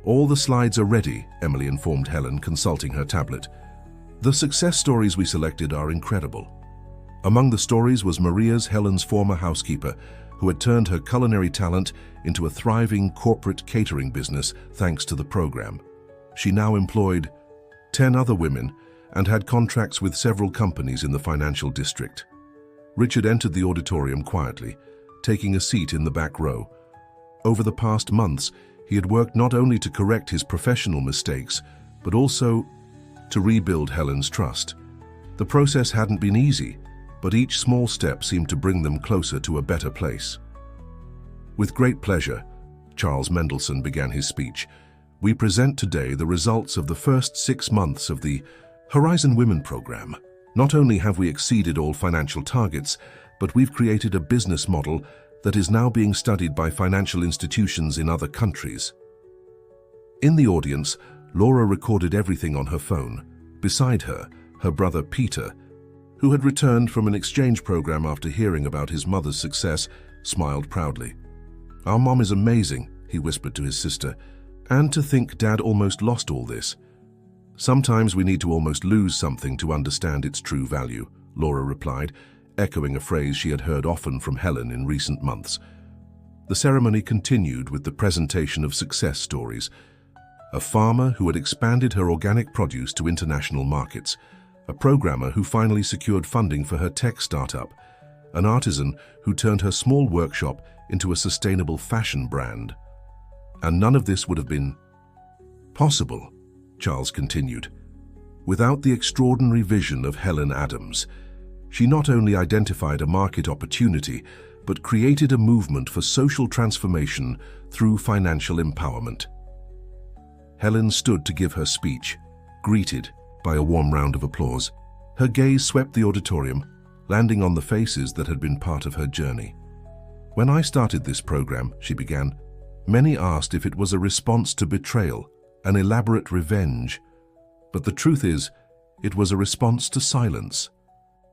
"All the slides are ready," Emily informed Helen, consulting her tablet. "The success stories we selected are incredible." Among the stories was Maria's, Helen's former housekeeper, who had turned her culinary talent into a thriving corporate catering business thanks to the program. She now employed 10 other women and had contracts with several companies in the financial district. Richard entered the auditorium quietly, taking a seat in the back row. Over the past months, he had worked not only to correct his professional mistakes, but also to rebuild Helen's trust. The process hadn't been easy, but each small step seemed to bring them closer to a better place. "With great pleasure," Charles Mendelsohn began his speech, "we present today the results of the first 6 months of the Horizon Women program. Not only have we exceeded all financial targets, but we've created a business model that is now being studied by financial institutions in other countries." In the audience, Laura recorded everything on her phone. Beside her, her brother Peter, who had returned from an exchange program after hearing about his mother's success, smiled proudly. "Our mom is amazing," he whispered to his sister. "And to think Dad almost lost all this." "Sometimes we need to almost lose something to understand its true value," Laura replied, echoing a phrase she had heard often from Helen in recent months. The ceremony continued with the presentation of success stories. A farmer who had expanded her organic produce to international markets, a programmer who finally secured funding for her tech startup, an artisan who turned her small workshop into a sustainable fashion brand. And none of this would have been possible, Charles continued, without the extraordinary vision of Helen Adams. She not only identified a market opportunity, but created a movement for social transformation through financial empowerment. Helen stood to give her speech, greeted by a warm round of applause. Her gaze swept the auditorium, landing on the faces that had been part of her journey. "When I started this program," she began, "many asked if it was a response to betrayal, an elaborate revenge. But the truth is, it was a response to silence.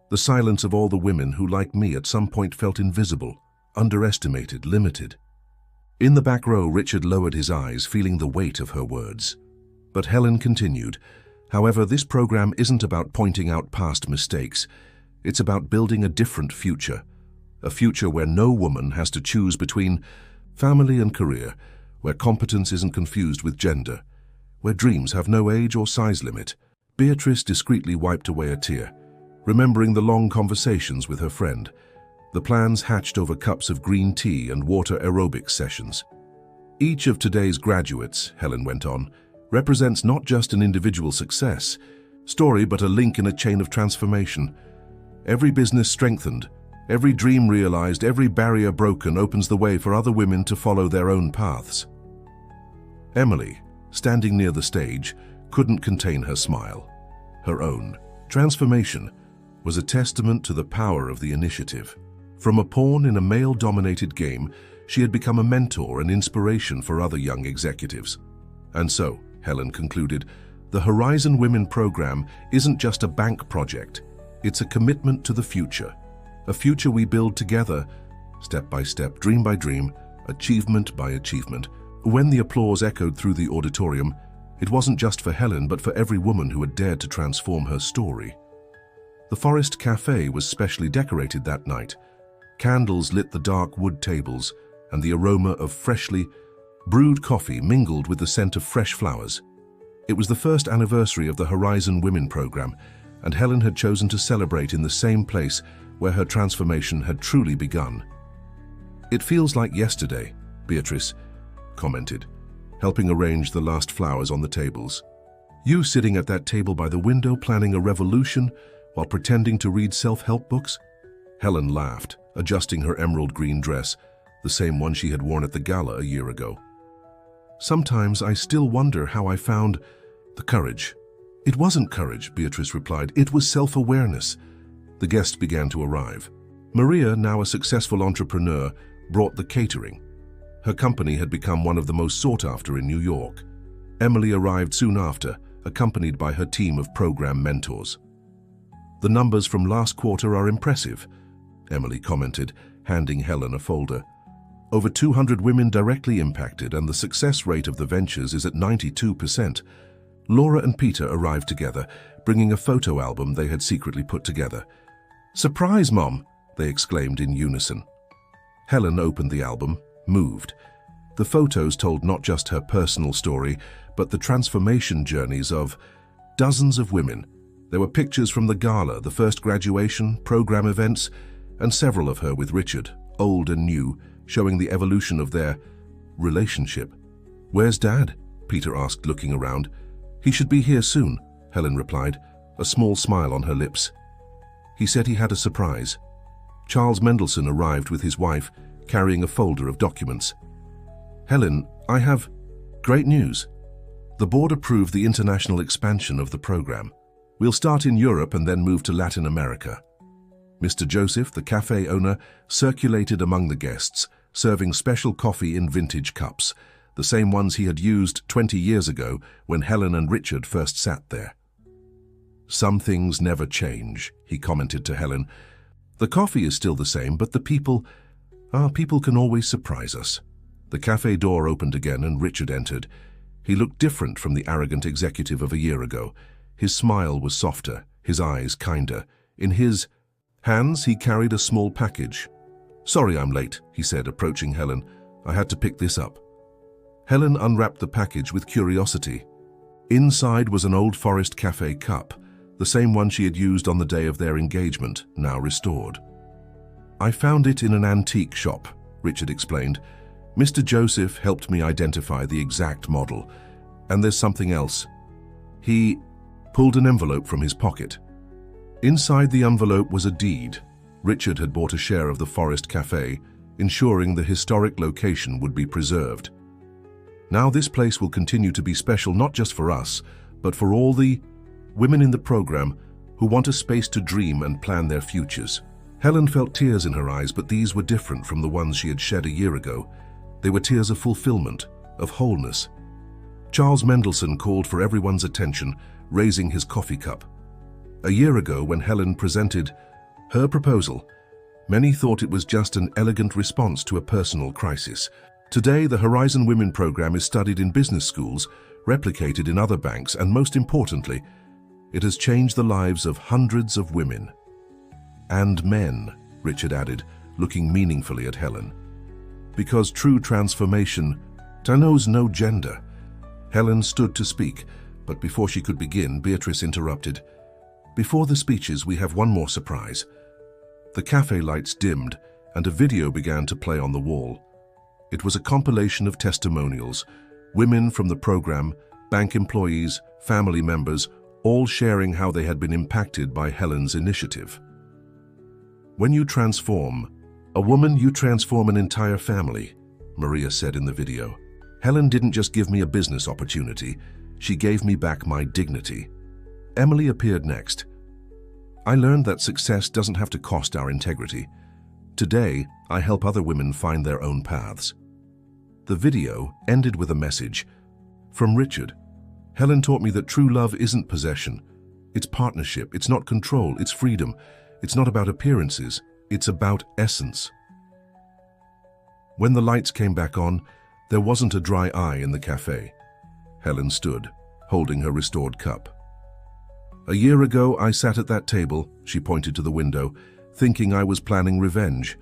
The silence of all the women who, like me, at some point felt invisible, underestimated, limited." In the back row, Richard lowered his eyes, feeling the weight of her words. But Helen continued, "However, this program isn't about pointing out past mistakes. It's about building a different future, a future where no woman has to choose between family and career, where competence isn't confused with gender, where dreams have no age or size limit." Beatrice discreetly wiped away a tear, remembering the long conversations with her friend. The plans hatched over cups of green tea and water aerobics sessions. "Each of today's graduates," Helen went on, "represents not just an individual success, story, but a link in a chain of transformation. Every business strengthened, every dream realized, every barrier broken opens the way for other women to follow their own paths. Emily, standing near the stage, couldn't contain her smile. Her own transformation was a testament to the power of the initiative. From a pawn in a male-dominated game, she had become a mentor and inspiration for other young executives. And so, Helen concluded, the Horizon Women program isn't just a bank project. It's a commitment to the future. A future we build together, step by step, dream by dream, achievement by achievement. When the applause echoed through the auditorium, it wasn't just for Helen, but for every woman who had dared to transform her story. The Forest Cafe was specially decorated that night. Candles lit the dark wood tables, and the aroma of freshly brewed coffee mingled with the scent of fresh flowers. It was the first anniversary of the Horizon Women program, and Helen had chosen to celebrate in the same place where her transformation had truly begun. "It feels like yesterday," Beatrice commented, helping arrange the last flowers on the tables. "You sitting at that table by the window planning a revolution while pretending to read self-help books?" Helen laughed, adjusting her emerald green dress, the same one she had worn at the gala a year ago. "Sometimes I still wonder how I found the courage." "It wasn't courage," Beatrice replied. "It was self-awareness." The guests began to arrive. Maria, now a successful entrepreneur, brought the catering. Her company had become one of the most sought after in New York. Emily arrived soon after, accompanied by her team of program mentors. "The numbers from last quarter are impressive," Emily commented, handing Helen a folder. "Over 200 women directly impacted, and the success rate of the ventures is at 92%. Laura and Peter arrived together, bringing a photo album they had secretly put together. "Surprise, Mom!" they exclaimed in unison. Helen opened the album, moved. The photos told not just her personal story, but the transformation journeys of dozens of women. There were pictures from the gala, the first graduation, program events, and several of her with Richard, old and new, showing the evolution of their relationship. "Where's Dad?" Peter asked, looking around. "He should be here soon," Helen replied, a small smile on her lips. "He said he had a surprise." Charles Mendelsohn arrived with his wife, carrying a folder of documents. "Helen, I have great news. The board approved the international expansion of the program. We'll start in Europe and then move to Latin America." Mr. Joseph, the cafe owner, circulated among the guests, serving special coffee in vintage cups, the same ones he had used 20 years ago when Helen and Richard first sat there. "Some things never change," he commented to Helen. "The coffee is still the same, but the people can always surprise us." The cafe door opened again and Richard entered. He looked different from the arrogant executive of a year ago. His smile was softer, his eyes kinder. In his hands, he carried a small package. "Sorry I'm late," he said, approaching Helen. "I had to pick this up." Helen unwrapped the package with curiosity. Inside was an old Forest Cafe cup, the same one she had used on the day of their engagement, now restored. "I found it in an antique shop," Richard explained. "Mr. Joseph helped me identify the exact model. And there's something else." He pulled an envelope from his pocket. Inside the envelope was a deed. Richard had bought a share of the Forest Cafe, ensuring the historic location would be preserved. "Now this place will continue to be special not just for us, but for all the women in the program who want a space to dream and plan their futures." Helen felt tears in her eyes, but these were different from the ones she had shed a year ago. They were tears of fulfillment, of wholeness. Charles Mendelsohn called for everyone's attention, raising his coffee cup. A year ago, when Helen presented her proposal, many thought it was just an elegant response to a personal crisis. Today, the Horizon Women program is studied in business schools, replicated in other banks, and most importantly, it has changed the lives of hundreds of women. "And men," Richard added, looking meaningfully at Helen. "Because true transformation knows no gender." Helen stood to speak, but before she could begin, Beatrice interrupted. "Before the speeches, we have one more surprise." The cafe lights dimmed, and a video began to play on the wall. It was a compilation of testimonials, women from the program, bank employees, family members, all sharing how they had been impacted by Helen's initiative. "When you transform a woman, you transform an entire family," Maria said in the video. "Helen didn't just give me a business opportunity, she gave me back my dignity." Emily appeared next. "I learned that success doesn't have to cost our integrity. Today, I help other women find their own paths." The video ended with a message. From Richard, "Helen taught me that true love isn't possession. It's partnership, it's not control, it's freedom. It's not about appearances, it's about essence." When the lights came back on, there wasn't a dry eye in the cafe. Helen stood, holding her restored cup. "A year ago, I sat at that table," she pointed to the window, "thinking I was planning revenge.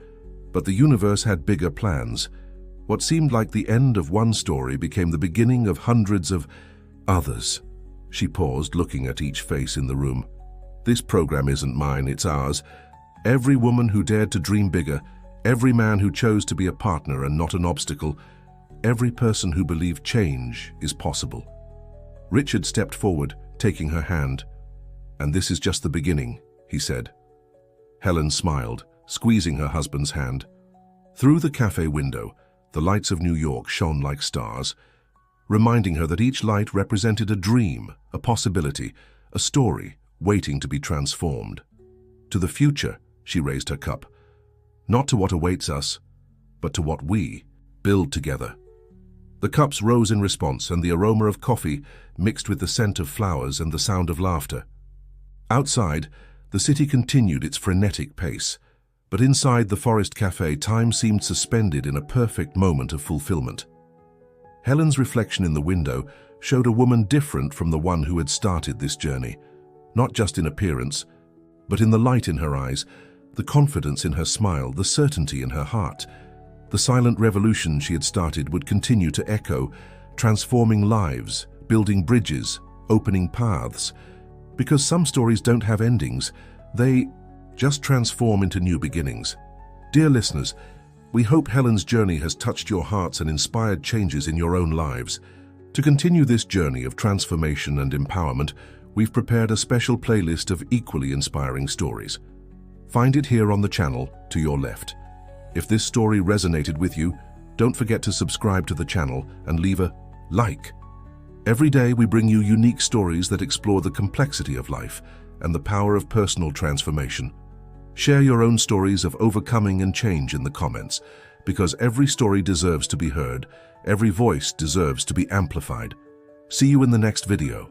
But the universe had bigger plans. What seemed like the end of one story became the beginning of hundreds of others." She paused, looking at each face in the room. "This program isn't mine, it's ours. Every woman who dared to dream bigger, every man who chose to be a partner and not an obstacle, every person who believed change is possible." Richard stepped forward, taking her hand. "And this is just the beginning," he said. Helen smiled, squeezing her husband's hand. Through the cafe window, the lights of New York shone like stars, reminding her that each light represented a dream, a possibility, a story waiting to be transformed. "To the future," she raised her cup. "Not to what awaits us, but to what we build together." The cups rose in response, and the aroma of coffee mixed with the scent of flowers and the sound of laughter. Outside, the city continued its frenetic pace, but inside the Forest Cafe, time seemed suspended in a perfect moment of fulfillment. Helen's reflection in the window showed a woman different from the one who had started this journey, not just in appearance, but in the light in her eyes, the confidence in her smile, the certainty in her heart. The silent revolution she had started would continue to echo, transforming lives, building bridges, opening paths. Because some stories don't have endings, they just transform into new beginnings. Dear listeners, we hope Helen's journey has touched your hearts and inspired changes in your own lives. To continue this journey of transformation and empowerment, we've prepared a special playlist of equally inspiring stories. Find it here on the channel to your left. If this story resonated with you, don't forget to subscribe to the channel and leave a like. Every day we bring you unique stories that explore the complexity of life and the power of personal transformation. Share your own stories of overcoming and change in the comments, because every story deserves to be heard, every voice deserves to be amplified. See you in the next video.